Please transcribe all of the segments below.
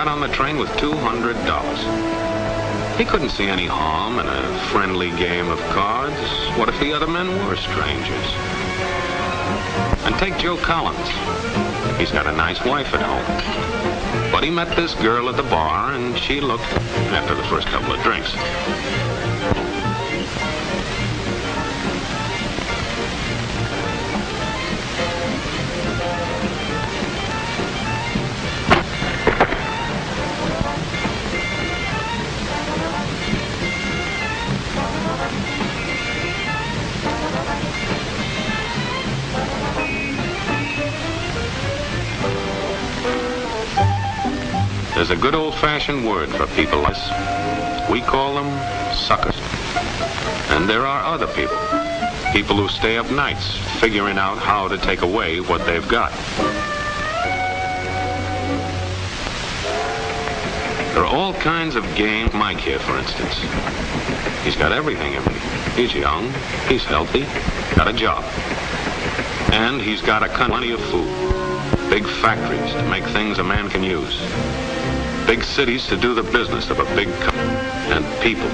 got on the train with $200. He couldn't see any harm in a friendly game of cards. What if the other men were strangers? And take Joe Collins. He's got a nice wife at home. But he met this girl at the bar, and she looked, after the first couple of drinks. There's a good old-fashioned word for people like us. We call them suckers. And there are other people. People who stay up nights figuring out how to take away what they've got. There are all kinds of games. Mike here, for instance. He's got everything in me. He's young, he's healthy, got a job. And he's got plenty of food. Big factories to make things a man can use. Big cities to do the business of a big company. And people.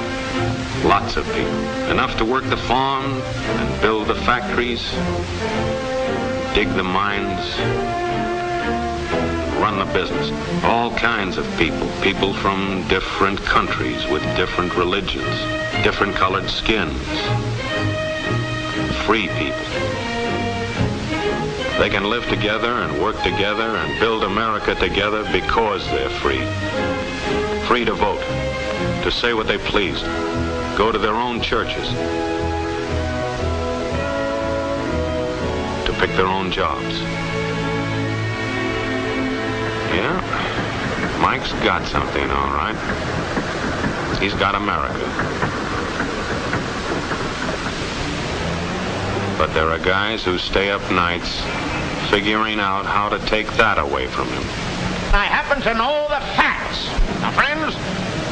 Lots of people. Enough to work the farm and build the factories, dig the mines, run the business. All kinds of people. People from different countries with different religions, different colored skins. Free people. They can live together and work together and build America together because they're free. Free to vote, to say what they please, go to their own churches, to pick their own jobs. Yeah, Mike's got something, all right. He's got America. But there are guys who stay up nights figuring out how to take that away from him. I happen to know the facts. Now, friends,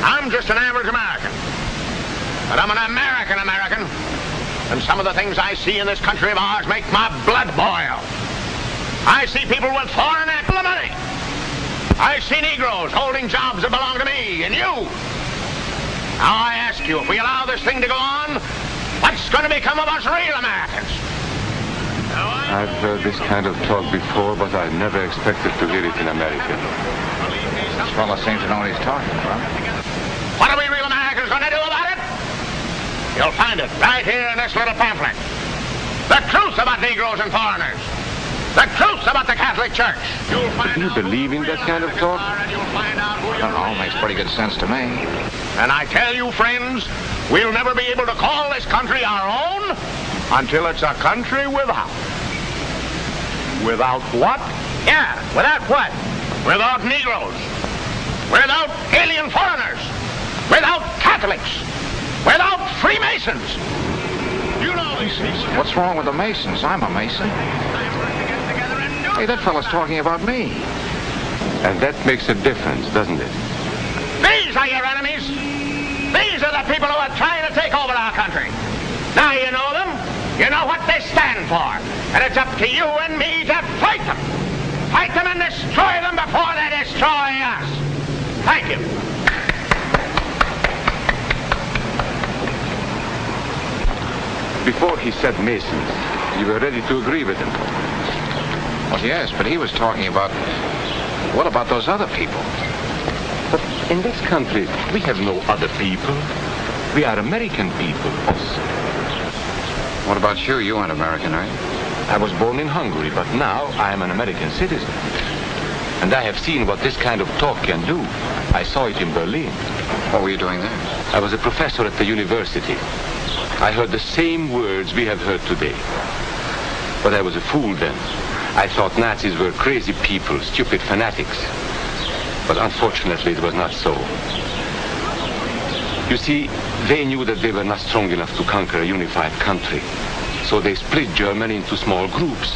I'm just an average American. But I'm an American. And some of the things I see in this country of ours make my blood boil. I see people with foreign money. I see Negroes holding jobs that belong to me and you. Now, I ask you, if we allow this thing to go on, what's going to become of us real Americans? I've heard this kind of talk before, but I never expected to hear it in America. This fellow seems to know what he's talking about. What are we real Americans going to do about it? You'll find it right here in this little pamphlet. The truth about Negroes and foreigners. The truth about the Catholic Church. You'll find Do you believe in that kind of talk? I don't know, makes pretty good sense to me. And I tell you, friends, we'll never be able to call this country our own until it's a country without. Without what? Yeah, without what? Without Negroes. Without alien foreigners. Without Catholics. Without Freemasons. You know these things. What's wrong with the Masons? I'm a Mason. Hey, that fellow's talking about me. And that makes a difference, doesn't it? These are your enemies. These are the people who are trying to take over our country. Now you know them. You know what they stand for. And it's up to you and me to fight them. Fight them and destroy them before they destroy us. Thank you. Before he said Masons, you were ready to agree with him. Well, yes, but he was talking about... What about those other people? But in this country, we have no other people. We are American people also. What about you? You aren't American, are you? I was born in Hungary, but now I am an American citizen. And I have seen what this kind of talk can do. I saw it in Berlin. What were you doing there? I was a professor at the university. I heard the same words we have heard today. But I was a fool then. I thought Nazis were crazy people, stupid fanatics. But unfortunately, it was not so. You see, they knew that they were not strong enough to conquer a unified country. So they split Germany into small groups.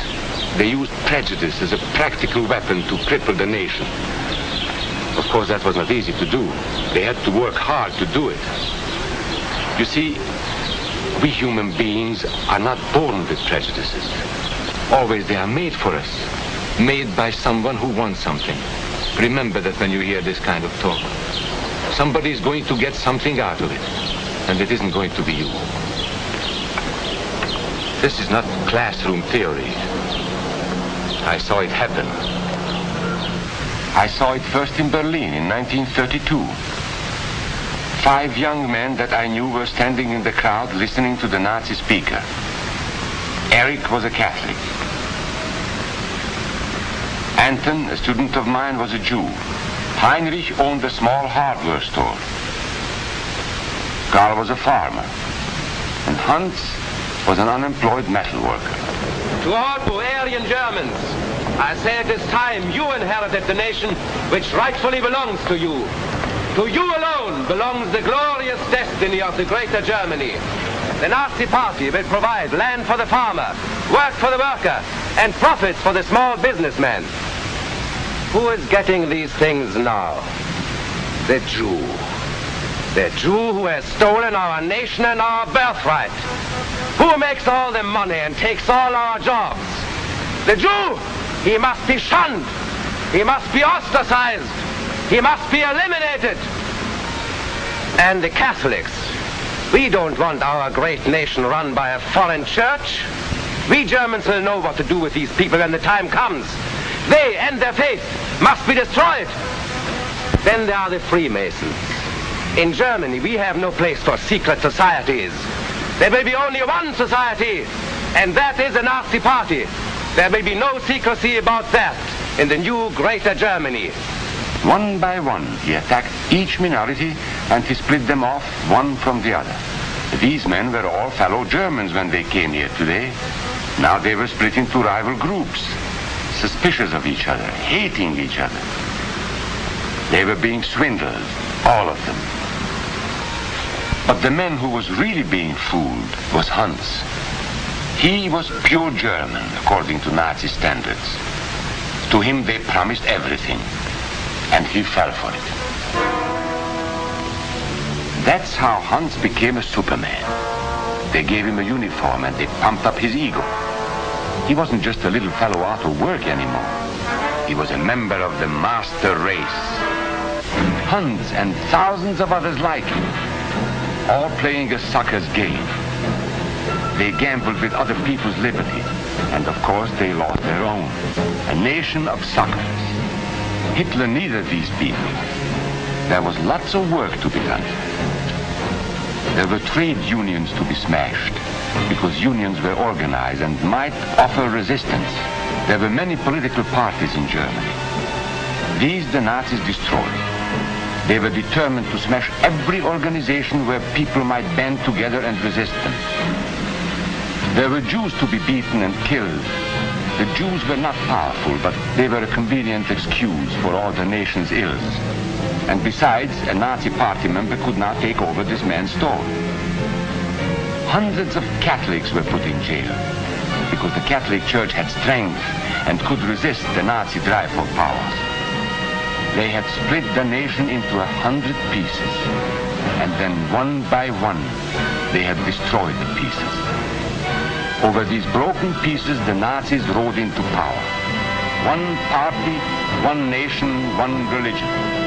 They used prejudice as a practical weapon to cripple the nation. Of course, that was not easy to do. They had to work hard to do it. You see, we human beings are not born with prejudices. Always they are made for us. Made by someone who wants something. Remember that when you hear this kind of talk. Somebody's going to get something out of it, and it isn't going to be you. This is not classroom theory. I saw it happen. I saw it first in Berlin in 1932. 5 young men that I knew were standing in the crowd listening to the Nazi speaker. Eric was a Catholic. Anton, a student of mine, was a Jew. Heinrich owned a small hardware store. Karl was a farmer. And Hans was an unemployed metal worker. To all Bavarian Germans, I say it is time you inherited the nation which rightfully belongs to you. To you alone belongs the glorious destiny of the greater Germany. The Nazi Party will provide land for the farmer, work for the worker, and profits for the small businessman. Who is getting these things now? The Jew. The Jew who has stolen our nation and our birthright. Who makes all the money and takes all our jobs. The Jew, he must be shunned. He must be ostracized. He must be eliminated. And the Catholics, we don't want our great nation run by a foreign church. We Germans will know what to do with these people when the time comes. They and their faith must be destroyed. Then there are the Freemasons. In Germany, we have no place for secret societies. There will be only one society, and that is the Nazi Party. There will be no secrecy about that in the new greater Germany. One by one, he attacked each minority and he split them off one from the other. These men were all fellow Germans when they came here today. Now they were split into rival groups, suspicious of each other, hating each other. They were being swindled, all of them. But the man who was really being fooled was Hans. He was pure German, according to Nazi standards. To him they promised everything, and he fell for it. That's how Hans became a Superman. They gave him a uniform and they pumped up his ego. He wasn't just a little fellow out of work anymore. He was a member of the master race. Hans and thousands of others like him, all playing a sucker's game. They gambled with other people's liberty, and of course they lost their own. A nation of suckers. Hitler needed these people. There was lots of work to be done. There were trade unions to be smashed, because unions were organized and might offer resistance. There were many political parties in Germany. These the Nazis destroyed. They were determined to smash every organization where people might band together and resist them. There were Jews to be beaten and killed. The Jews were not powerful, but they were a convenient excuse for all the nation's ills. And besides, a Nazi party member could not take over this man's store. Hundreds of Catholics were put in jail because the Catholic Church had strength and could resist the Nazi drive for power. They had split the nation into 100 pieces, and then one by one, they had destroyed the pieces. Over these broken pieces, the Nazis rode into power. One party, one nation, one religion.